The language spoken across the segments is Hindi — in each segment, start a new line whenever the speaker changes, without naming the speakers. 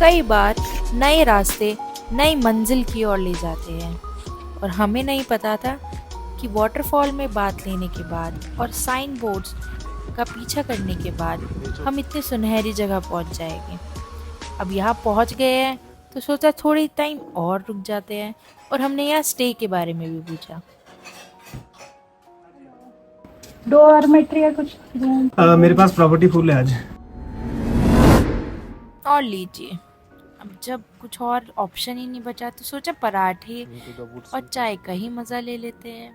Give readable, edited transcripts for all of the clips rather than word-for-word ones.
कई बार नए रास्ते नई मंजिल की ओर ले जाते हैं और हमें नहीं पता था कि वाटरफॉल में बात लेने के बाद और साइन बोर्ड्स का पीछा करने के बाद हम इतने सुनहरी जगह पहुंच जाएंगे। अब यहाँ पहुंच गए हैं तो सोचा थोड़ी टाइम और रुक जाते हैं और हमने यहाँ स्टे के बारे में भी पूछा।
डोरमेट्री या कुछ रूम?
मेरे पास प्रॉपर्टी फुल है आज।
और लीजिए, अब जब कुछ और ऑप्शन ही नहीं बचा तो सोचा पराठे और चाय का ही मज़ा ले लेते हैं।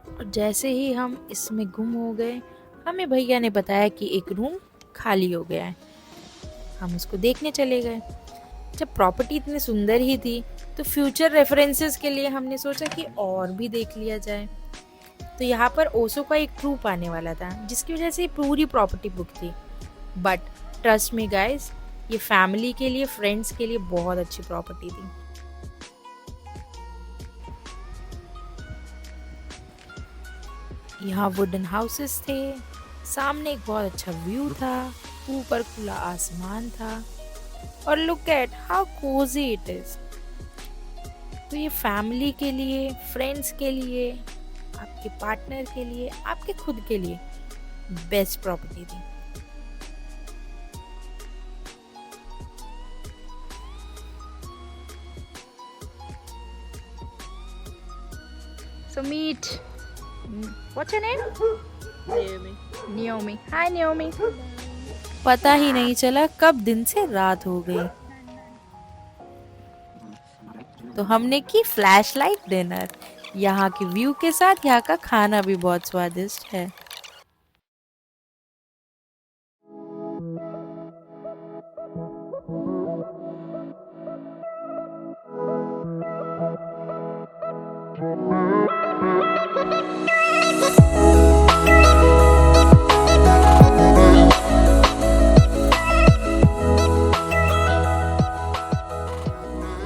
और जैसे ही हम इसमें गुम हो गए, हमें भैया ने बताया कि एक रूम खाली हो गया है। हम उसको देखने चले गए। जब प्रॉपर्टी इतनी सुंदर ही थी तो फ्यूचर रेफरेंसेस के लिए हमने सोचा कि और भी देख लिया जाए। तो यहाँ पर ओसो का एक ट्रूप आने वाला था जिसकी वजह से पूरी प्रॉपर्टी बुक थी। बट ट्रस्ट मी गाइस, ये फैमिली के लिए, फ्रेंड्स के लिए बहुत अच्छी प्रॉपर्टी थी। यहाँ वुडन हाउसेस थे, सामने एक बहुत अच्छा व्यू था, ऊपर खुला आसमान था और look at how cosy it is. तो ये फैमिली के लिए, फ्रेंड्स के लिए, आपके पार्टनर के लिए, आपके खुद के लिए बेस्ट प्रॉपर्टी थी। So meet. What's your name? Naomi. Hi Naomi. पता ही नहीं चला कब दिन से रात हो गई। तो हमने की फ्लैश लाइट डिनर। यहाँ के व्यू के साथ यहाँ का खाना भी बहुत स्वादिष्ट है।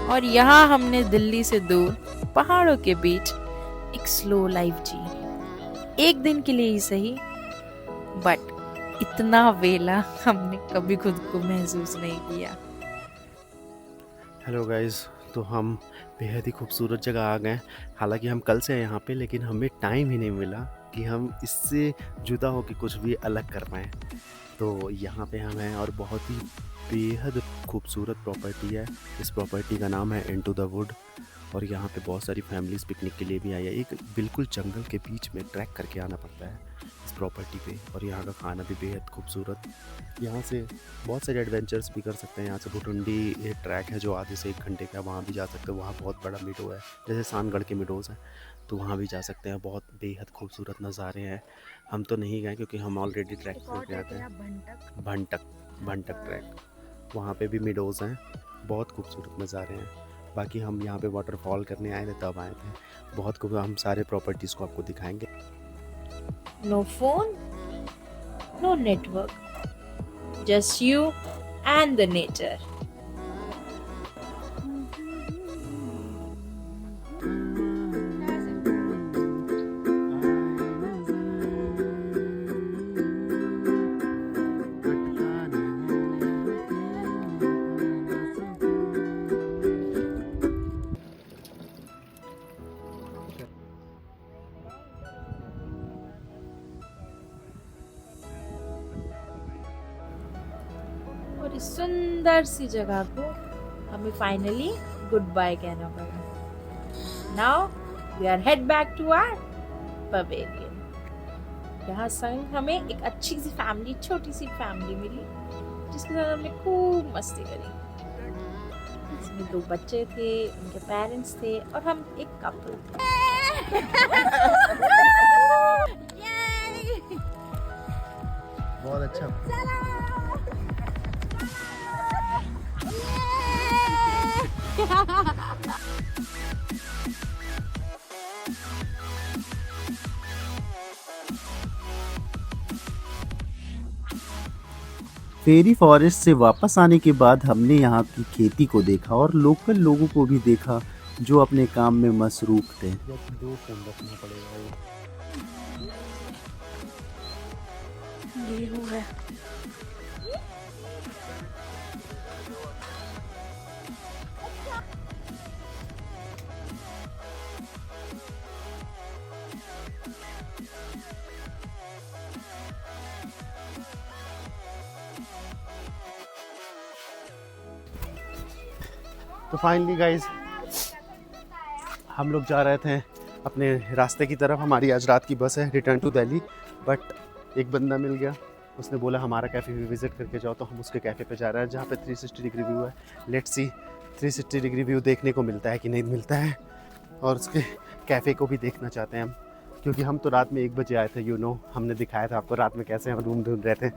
और यहाँ हमने दिल्ली से दूर पहाड़ों के बीच एक स्लो लाइफ जी। एक दिन के लिए ही सही, बट इतना वेला हमने कभी खुद को महसूस नहीं किया।
हेलो गाइस, तो हम बेहद ही खूबसूरत जगह आ गए। हालांकि हम कल से हैं यहाँ पे, लेकिन हमें टाइम ही नहीं मिला कि हम इससे जुदा हो के कुछ भी अलग कर पाएँ। तो यहाँ पे हम हैं और बहुत ही बेहद खूबसूरत प्रॉपर्टी है। इस प्रॉपर्टी का नाम है इनटू द वुड और यहाँ पे बहुत सारी फैमिलीज़ पिकनिक के लिए भी आई है। एक बिल्कुल जंगल के बीच में ट्रैक करके आना पड़ता है इस प्रॉपर्टी पे और यहाँ का खाना भी बेहद खूबसूरत। यहाँ से बहुत सारे एडवेंचर्स भी कर सकते हैं। यहाँ से भुटुंडी ये ट्रैक है जो आधे से 1 घंटे का, वहाँ भी जा सकते हैं। वहाँ बहुत बड़ा मिडो है, जैसे सानगढ़ के मिडोज़ हैं, तो वहाँ भी जा सकते हैं। बहुत बेहद खूबसूरत नज़ारे हैं। हम तो नहीं गए क्योंकि हम ऑलरेडी ट्रैक करके आते हैं। भंटक ट्रैक, वहाँ पे भी मिडोज़ हैं, बहुत खूबसूरत नज़ारे हैं। बाकी हम यहाँ पे वाटरफॉल करने आए थे तब आए थे। बहुत खूब, हम सारे प्रॉपर्टीज़ को आपको दिखाएंगे।
No phone, no network, just you and the nature. और इस सुंदर सी जगह को हमें फाइनली गुड बाय कहना पड़ा। Now we are head back to our pavilion. यहाँ संग हमें एक अच्छी सी फैमिली, छोटी सी फैमिली मिली जिसके साथ हमने खूब मस्ती करी। इसमें 2 बच्चे थे, उनके पेरेंट्स थे और हम एक कपल थे।
बहुत अच्छा।
फेरी फॉरेस्ट से वापस आने के बाद हमने यहाँ की खेती को देखा और लोकल लोगों को भी देखा जो अपने काम में मसरूफ थे।
2 फोन रखना पड़ेगा।
गेहूं है।
तो फाइनली गाइज हम लोग जा रहे थे अपने रास्ते की तरफ। हमारी आज रात की बस है रिटर्न टू दिल्ली, बट एक बंदा मिल गया, उसने बोला हमारा कैफ़े भी विज़िट करके जाओ, तो हम उसके कैफ़े पे जा रहे हैं जहाँ पे 360 डिग्री व्यू है। लेट्स सी 360 डिग्री व्यू देखने को मिलता है कि नहीं मिलता है, और उसके कैफ़े को भी देखना चाहते हैं हम, क्योंकि हम तो रात में 1 बजे आए थे। हमने दिखाया था आपको रात में कैसे हम रूम ढूंढ रहे थे,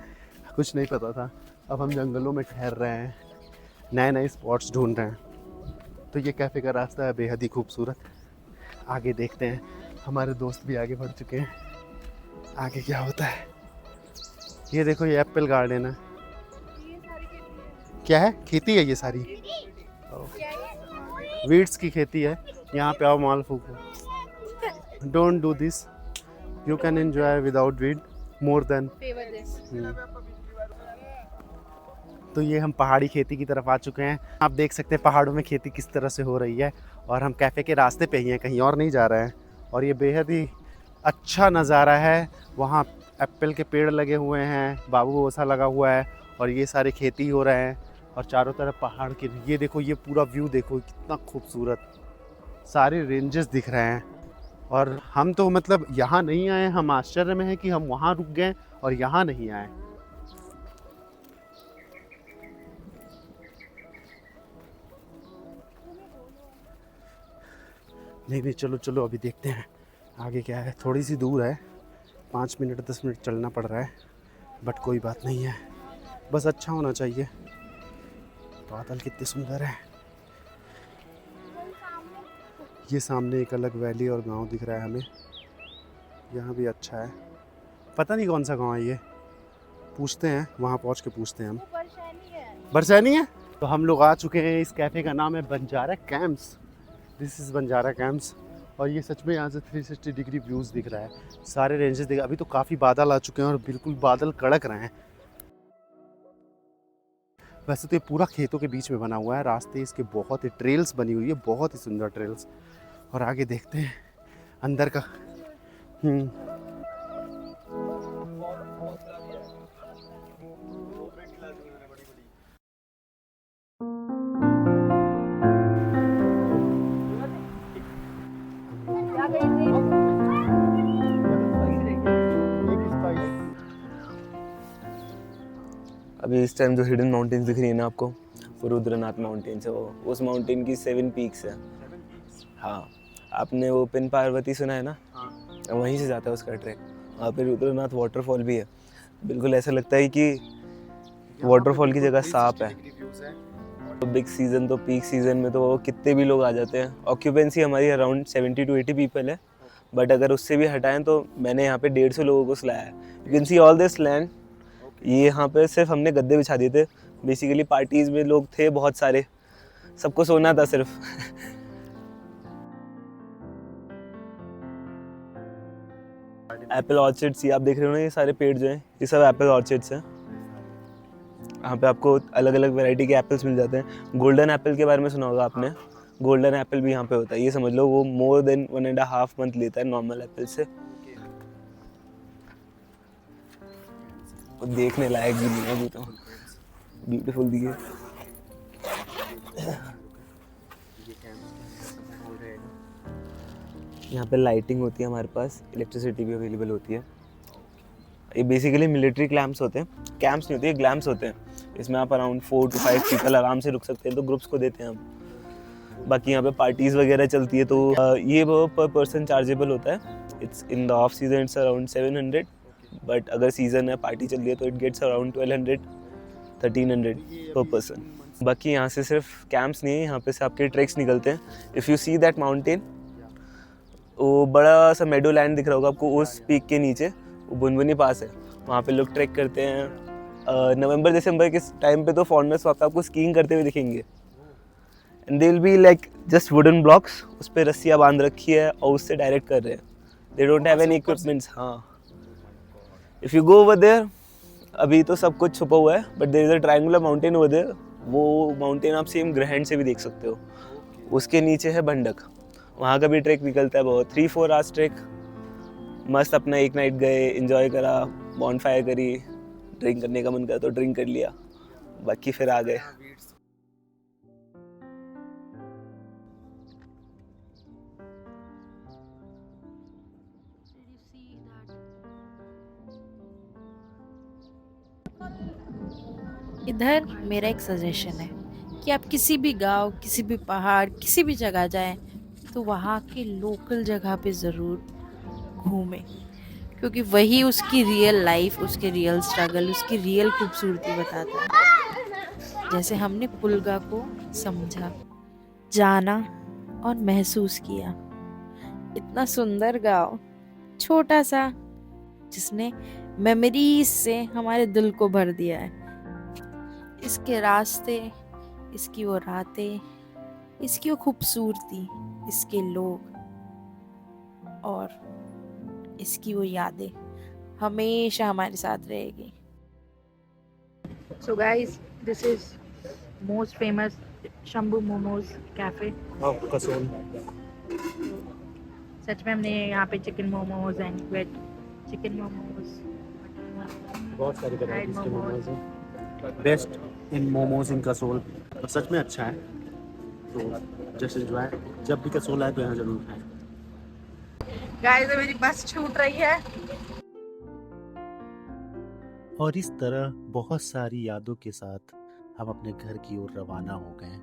कुछ नहीं पता था। अब हम जंगलों में ठहर रहे हैं, नए नए स्पॉट्स ढूंढ रहे हैं। तो ये कैफ़े का रास्ता है बेहद ही खूबसूरत। आगे देखते हैं, हमारे दोस्त भी आगे बढ़ चुके हैं, आगे क्या होता है। ये देखो, ये एप्पल गार्डन है। क्या है? खेती है ये सारी? वीड्स की खेती है। यहाँ पे आओ, माल फूको। Don't do this, you can enjoy without weed more then. तो ये हम पहाड़ी खेती की तरफ आ चुके हैं। आप देख सकते हैं पहाड़ों में खेती किस तरह से हो रही है, और हम कैफ़े के रास्ते पे ही हैं, कहीं और नहीं जा रहे हैं। और ये बेहद ही अच्छा नज़ारा है। वहाँ एप्पल के पेड़ लगे हुए हैं, बाबू गोसा लगा हुआ है, और ये सारे खेती हो रहे हैं, और चारों तरफ पहाड़ के। ये देखो, ये पूरा व्यू देखो कितना खूबसूरत, सारे रेंजेस दिख रहे हैं। और हम तो मतलब यहाँ नहीं आए, हम आश्चर्य में हैं कि हम वहाँ रुक गए और यहाँ नहीं आए। नहीं, चलो चलो अभी देखते हैं आगे क्या है। थोड़ी सी दूर है, 5 मिनट 10 मिनट चलना पड़ रहा है, बट कोई बात नहीं है, बस अच्छा होना चाहिए। बादल कितने सुंदर है। ये सामने एक अलग वैली और गांव दिख रहा है हमें, यहाँ भी अच्छा है। पता नहीं कौन सा गांव है ये, पूछते हैं, वहाँ पहुँच के पूछते हैं हम। बरसैनी है। तो हम लोग आ चुके हैं, इस कैफ़े का नाम है Banjara camps. This is Banjara camps. और ये सच में यहाँ से 360 डिग्री व्यूज़ दिख रहा है, सारे रेंजेस दिख। अभी तो काफ़ी बादल आ चुके हैं और बिल्कुल बादल कड़क रहे हैं। वैसे तो ये पूरा खेतों के बीच में बना हुआ है, रास्ते इसके बहुत ही, ट्रेल्स बनी हुई है, बहुत ही सुंदर ट्रेल्स। और आगे देखते हैं अंदर का।
अभी इस टाइम जो हिडन माउंटेन्स दिख रही है ना आपको, वो रुद्रनाथ माउंटेन्स है। वो उस माउंटेन की 7 पीक्स है। हाँ, आपने वो पिन पार्वती सुना है ना? वहीं से जाता है उसका ट्रैक। वहाँ पे रुद्रनाथ वाटरफॉल भी है। बिल्कुल ऐसा लगता है कि वाटरफॉल की जगह सांप है। तो बिग सीज़न, तो पीक सीज़न में तो कितने भी लोग आ जाते हैं। ऑक्यूपेंसी हमारी अराउंड 70 to 80 पीपल है, बट अगर उससे भी हटाएं तो मैंने यहाँ पे 150 लोगों को सुलाया है। You can see all this land. ये यहाँ पे सिर्फ हमने गद्दे बिछा दिए थे। बेसिकली पार्टीज में लोग थे बहुत सारे, सबको सोना था सिर्फ। एप्पल ऑर्चिड्स, ये आप देख रहे हो ना, ये सारे पेड़ जो हैं ये सब एप्पल ऑर्चिड्स हैं। यहाँ पे आपको अलग अलग वैरायटी के एप्पल्स मिल जाते हैं। गोल्डन एप्पल के बारे में सुना होगा आपने। गोल्डन एप्पल भी यहाँ पे होता है। ये समझ लो वो मोर देन 1.5 मंथ लेता है नॉर्मल एप्पल से। देखने लायक भी नहीं है अभी तो, ब्यूटीफुल दिखे। यहाँ पे लाइटिंग होती है हमारे पास, इलेक्ट्रिसिटी भी अवेलेबल होती है। ये बेसिकली मिलिट्री क्लैम्प्स होते हैं, कैंप्स नहीं होते, ये ग्लैम्प्स होते हैं। इसमें आप अराउंड 4 to 5 पीपल आराम से रुक सकते हैं, तो ग्रुप्स को देते हैं हम। बाकी यहाँ पे पार्टीज़ वगैरह चलती है, तो ये वो पर पर्सन चार्जेबल होता है। It's in the off season it's around 700, but अगर सीज़न है, पार्टी चल रही है, तो इट गेट्स अराउंड 1200-1300 पर पर्सन। बाकी यहाँ से सिर्फ कैंप्स नहीं है, यहाँ पे से आपके ट्रैक्स निकलते हैं। If you see that mountain, वो बड़ा सा मेडो लैंड दिख रहा होगा आपको उस पीक के नीचे, वो बुनबुनी पास है। वहाँ पे लोग ट्रैक करते हैं। नवंबर दिसंबर के टाइम पे तो फॉरेनर्स वहाँ पे आपको स्कीइंग करते हुए दिखेंगे। And they will be like just wooden blocks, उस पर रस्सियाँ बांध रखी है और उससे डायरेक्ट कर रहे हैं। They don't have any equipments. हाँ, if you go over there, अभी तो सब कुछ छुपा हुआ है, but there is a triangular mountain over there. वो माउंटेन आप सेम ग्रहण से भी देख सकते हो। उसके नीचे है बंडक, वहाँ का भी ट्रैक निकलता है बहुत, 3-4 आवर्स ट्रैक। मस्त अपना एक नाइट गए, एंजॉय करा, बॉनफायर करी, ड्रिंक करने का मन करा तो ड्रिंक कर लिया, बाकी फिर आ गए।
इधर मेरा एक सजेशन है कि आप किसी भी गांव, किसी भी पहाड़, किसी भी जगह जाएं तो वहाँ के लोकल जगह पे ज़रूर घूमें, क्योंकि वही उसकी रियल लाइफ, उसके रियल स्ट्रगल, उसकी रियल खूबसूरती बताता है। जैसे हमने पुलगा को समझा, जाना और महसूस किया। इतना सुंदर गांव, छोटा सा, जिसने मेमोरीज से हमारे दिल को भर दिया है। इसके रास्ते, इसकी वो रातें, इसकी वो खूबसूरती, इसके लोग और इसकी वो यादें हमेशा हमारे साथ रहेगी।
So guys, this is most famous Shambhu Momos cafe.
Kasol
सच में हमने यहाँ पे chicken momos and veg chicken momos,
बहुत सारी
varieties के मोमोज
हैं। Best in momos in Kasol, और सच में अच्छा है। तो जस्ट एंजॉय, जब भी कसोल आए तो यहाँ जरूर खाएं।
गाइस मेरी बस छूट रही है।
और इस तरह बहुत सारी यादों के साथ हम अपने घर की ओर रवाना हो गए।